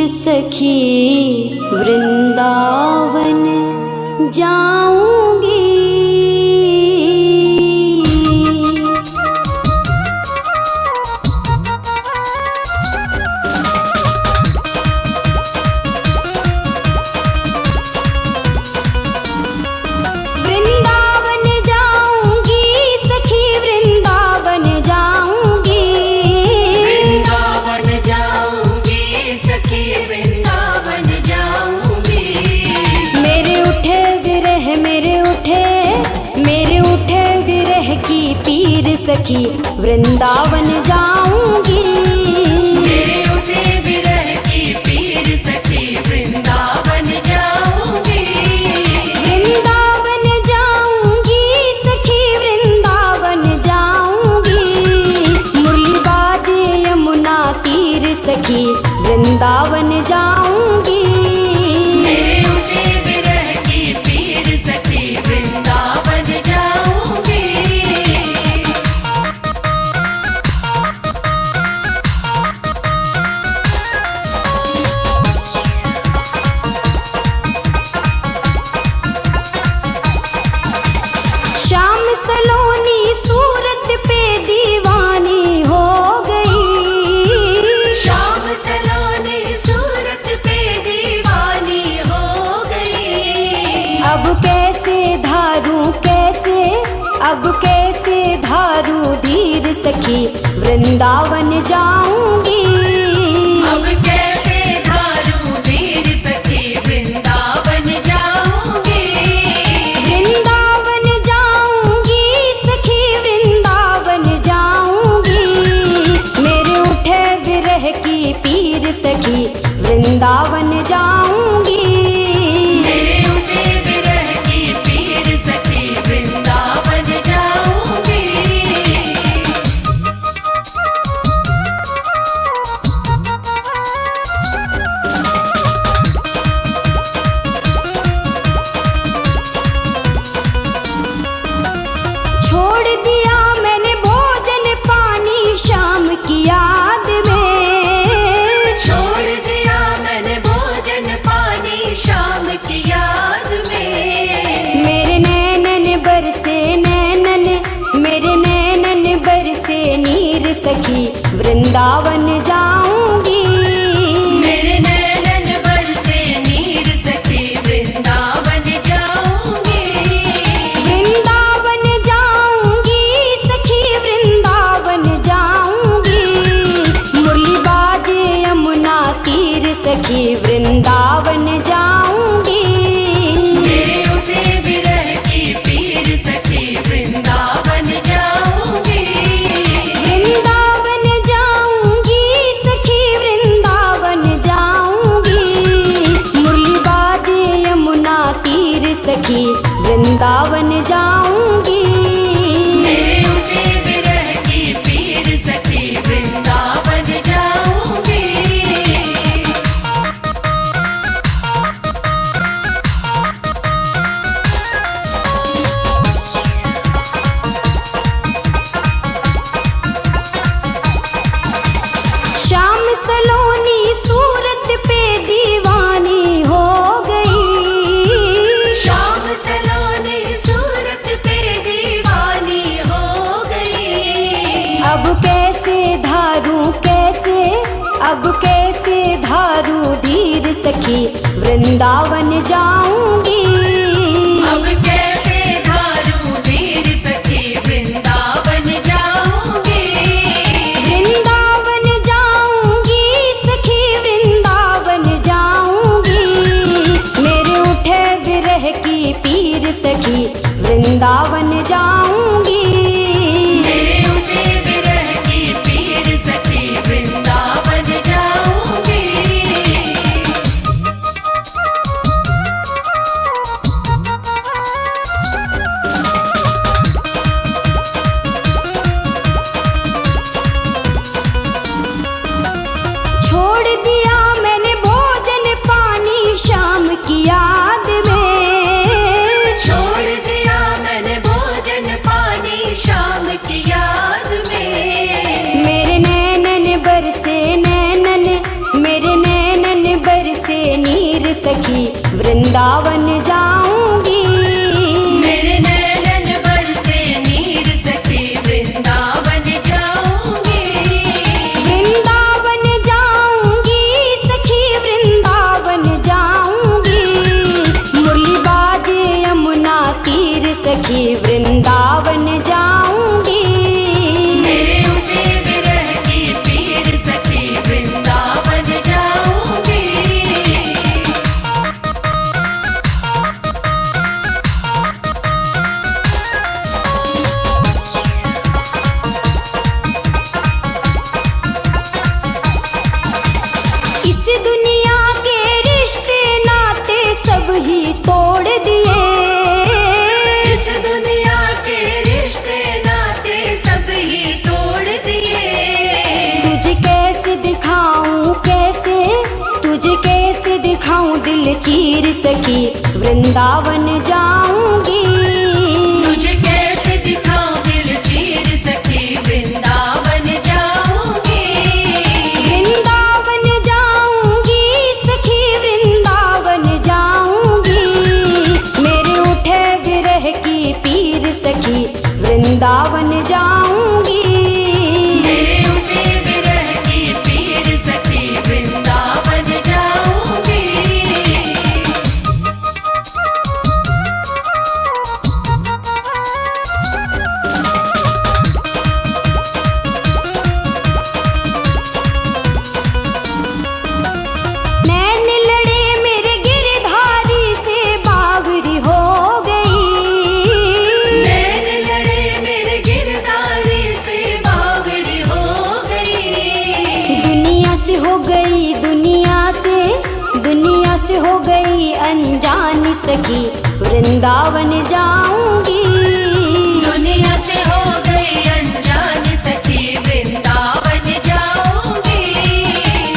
सखी वृंदावन जाऊंगी। वृंदावन जाऊंगी सखी वृंदावन जाऊंगी। वृंदावन जाऊंगी सखी वृंदावन जाऊंगी। मेरे उठे विरह की पीर सखी वृंदावन जाऊंगी। मेरे उठे विरह की पीर सखी वृंदावन जाऊंगी। वृंदावन जाऊंगी सखी वृंदावन जाऊंगी। मुरली बाजे यमुना तीर सखी वृंदावन जाऊंगी। मेरे उठे विरह की पीर सखी वृंदावन जाऊंगी। शाम सलोनी सूरत पे दीवानी हो गई। शाम सलोनी सूरत पे दीवानी हो गई। अब कैसे धारू धीर सखी वृंदावन जाऊंगी। अब कैसे धारू धीर सखी वृंदावन जाऊंगी। वृंदावन जाऊंगी सखी वृंदावन जाऊंगी। मेरे उठे विरह की पीर सखी वृंदावन जाऊंगी। मेरे उठे विरह की पीर सखी वृंदावन जाऊंगी। छोड़ दिया मैंने भोजन पानी शाम की याद में। छोड़ दिया मैंने भोजन पानी शाम की याद में। मेरे नैनन बरसे नीर सखी वृंदावन जाऊंगी। मेरे नैनन बरसे नीर सखी वृंदावन जाऊंगी। वृंदावन जाऊंगी सखी वृंदावन जाऊंगी। मुरली बाजे यमुना तीर सखी वृंदावन जाऊंगी। मेरे उठे विरह की पीर सखी वृंदावन जाऊंगी। वृंदावन जाऊंगी सखी वृंदावन जाऊंगी। मुरली बाजे यमुना तीर सखी वृंदावन जाऊंगी। मेरे उठे विरह की पीर सखी वृंदावन जाऊंगी। शाम सलोनी सूरत पे दीवानी हो गई। शाम सलोनी सूरत पे दीवानी हो गई। अब कैसे धारू धीर सखी वृंदावन जाऊंगी। अब कैसे धारू धीर सखी वृंदावन जाऊंगी। वृंदावन जाऊंगी सखी वृंदावन जाऊंगी। मेरे उठे विरह की पीर सखी वृंदावन जाऊंगी। मेरे उठे विरह की पीर सखी वृंदावन जाऊंगी। सखी वृंदावन जाऊंगी। मेरे नैनन बरसे नीर सखी वृंदावन जाऊंगी। वृंदावन जाऊंगी सखी वृंदावन जाऊंगी। मुरली बाजे यमुना तीर सखी वृंदावन जाऊंगी। मेरे उठे विरह की पीर सखी वृंदावन जाऊंगी। इस दुनिया के रिश्ते नाते सब ही तोड़ दिए। इस दुनिया के रिश्ते नाते सब ही तोड़ दिए। तुझे कैसे दिखाऊं कैसे, तुझे कैसे दिखाऊं दिल चीर सखी वृंदावन जाऊंगी। तुझे कैसे दिखाऊं दिल चीर सखी वृंदावन जाऊंगी। वृंदावन जाऊंगी सखी वृंदावन जाऊंगी। मेरे उठे विरह की पीर सखी वृंदावन जाऊंगी। मेरे उठे विरह की पीर सखी वृंदावन जाऊंगी। नैन लड़े मेरे गिरधारी से बावरी हो गई। नैन लड़े मेरे गिरधारी से बावरी हो गई। दुनिया से हो गई दुनिया से हो गई अनजान सखी वृंदावन जाऊंगी। दुनिया से हो गई अनजान सखी वृंदावन जाऊंगी।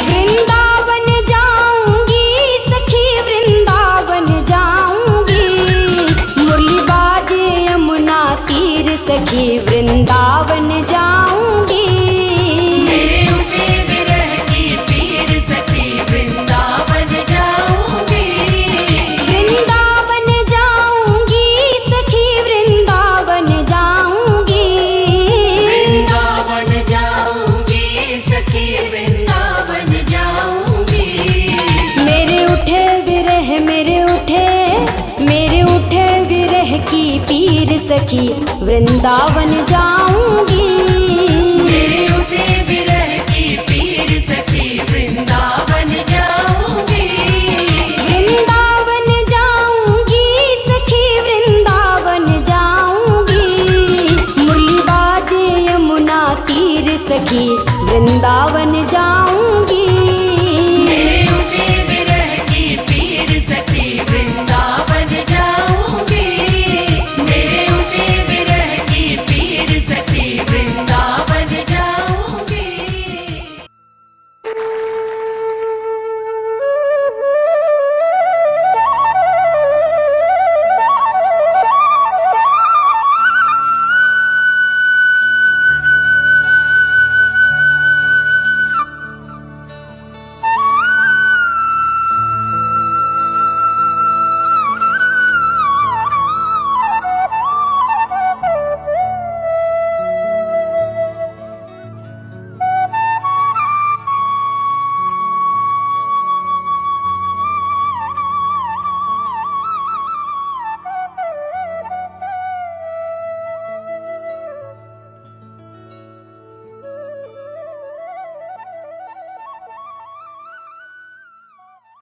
वृंदावन जाऊंगी सखी वृंदावन जाऊंगी। मुरली बाजे यमुना तीर सखी वृंदावन जाऊंगी। मेरे उठे विरह की पीर सखी वृंदावन जाऊंगी। वृंदावन जाऊंगी सखी वृंदावन जाऊंगी। वृंदावन जाऊंगी सखी वृंदावन जाऊंगी। मेरे उठे विरह मेरे उठे विरह की पीर सखी वृंदावन जाऊंगी। मेरे उठे विरह की पीर सखी वृंदावन जाऊंगी। वृंदावन जाऊंगी सखी वृंदावन जाऊंगी। मुरली बाजे यमुना तीर सखी वृंदावन जाऊंगी।